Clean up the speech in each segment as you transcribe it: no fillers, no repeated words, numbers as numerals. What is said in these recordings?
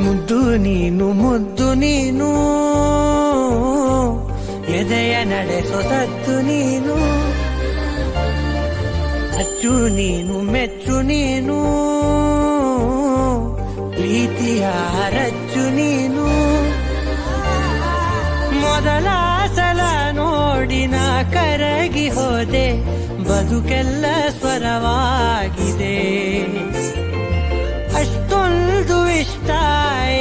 ಮುದ್ದು ನೀನು ಮುದ್ದು ನೀನು ಎದೆಯ ನಡೆಸೋ ಸದ್ದು ನೀನು ಅಚ್ಚು ನೀನು ಮೆಚ್ಚು ನೀನು ಪ್ರೀತಿಯ ರಚ್ಚು ನೀನು ಮೊದಲ ಸಲ ನೋಡಿನ ಕರಗಿ ಹೋದೆ ಬದುಕೆಲ್ಲ ಸ್ವರವಾಗಿದೆ ಅಷ್ಟೊಂದು ಇಷ್ಟ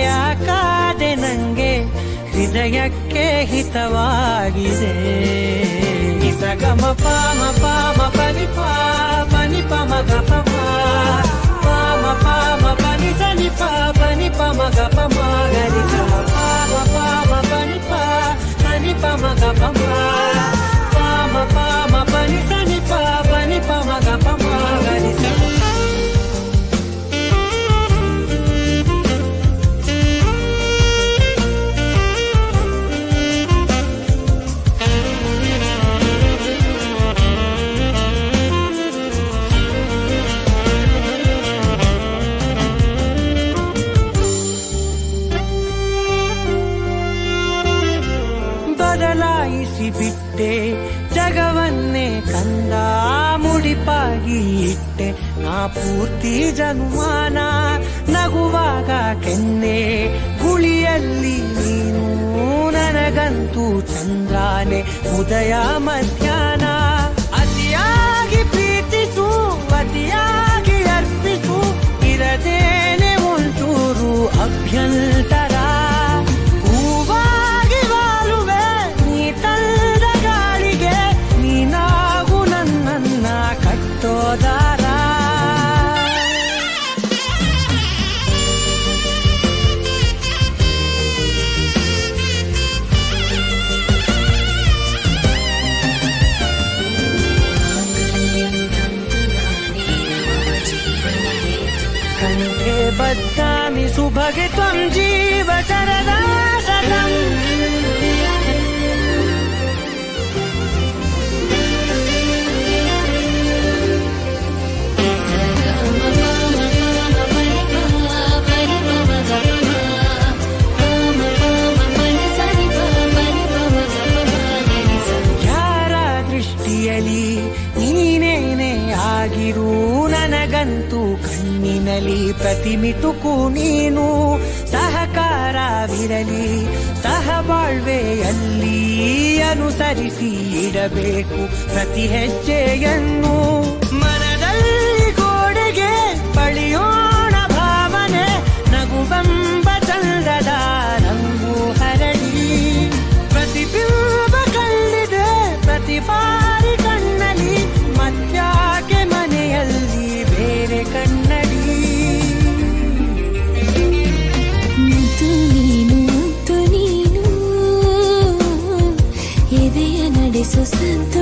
ಯಾಕಾದೆ ನಂಗೆ ಹೃದಯಕ್ಕೆ ಹಿತವಾಗಿದೆ ಸಗಮ ಪಾಮ ಪಾಮ ಪನಿ ಪನಿ ಪಮ ಗ ಪಮ ಪಾಮ ಪಾಮ ಪನಿ ಸನಿ ಪನಿ ಪಮ ಗ ಪಮ ಗರಿ ಸಮ ಪಾಮ ಪಾಮ ಪನಿ ಪನಿ ಪಮ ಗ ಪಮ ಪಾಮ ಪಾಮ ಪನಿ ಸನಿ ಪನಿ ಪಮ ಗ ಪಮ ಗರಿ ಸಮ ಬದಲಾಯಿಸಿ ಬಿಟ್ಟೆ ಜಗವನ್ನೇ ಕಂದ ಮುಡಿಪಾಗಿ ಇಟ್ಟೆ ನಾ ಪೂರ್ತಿ ಜನುಮಾನ ನಗುವಾಗ ಕೆನ್ನೆ ಗುಳಿಯಲ್ಲಿ ನೀನು ನನಗಂತೂ ಚಂದ್ರಾನೆ ಉದಯ ಮಧ್ಯಾಹ್ನ ಅತಿಯಾಗಿ ಪ್ರೀತಿಸು ಅತಿಯಾಗಿ ಅರ್ಪಿಸು ಇರದೇನೆ ಒಂಚೂರು ಅಭ್ಯಂತರ ಕಂಠೆ ಬದ್ಧಾಮಿ ಸುಭಗೆ ತ್ವಂ ಜೀವ ಶರದಾ ಶತಂ ಯಾರ ದೃಷ್ಟಿಯಲ್ಲಿ ನೀನೇನೆ ಆಗಿರು ನನಗಂತೂ ಕಣ್ಣಿನಲ್ಲಿ ಪ್ರತಿಮಿಟುಕು ನೀನು ಸಹಕಾರವಿರಲಿ ಸಹಬಾಳ್ವೆಯಲ್ಲಿ ಅನುಸರಿಸಿ ಇಡಬೇಕು ಪ್ರತಿ ಹೆಜ್ಜೆಯನ್ನು ಮನದಲ್ಲಿ ಗೋಡೆಗೆ ಬಳಿಯೋಣ ಭಾವನೆ ನಗುವೆಂಬ ಚಂದದ ರಂಗು ಹರಡಿ ಪ್ರತಿಬಿಂಬ ಕಣ್ಣಿದೆ ಪ್ರತಿ ಬಾರಿ ಕಣ್ಣಲ್ಲಿ ಮತ್ಯಾಕೆ ಮನೆಯಲ್ಲಿ ಬೇರೆ ಕನ್ನಡಿ ಮುದ್ದು ನೀನು ಎದೆಯ ನಡೆಸೋ ಸಂತ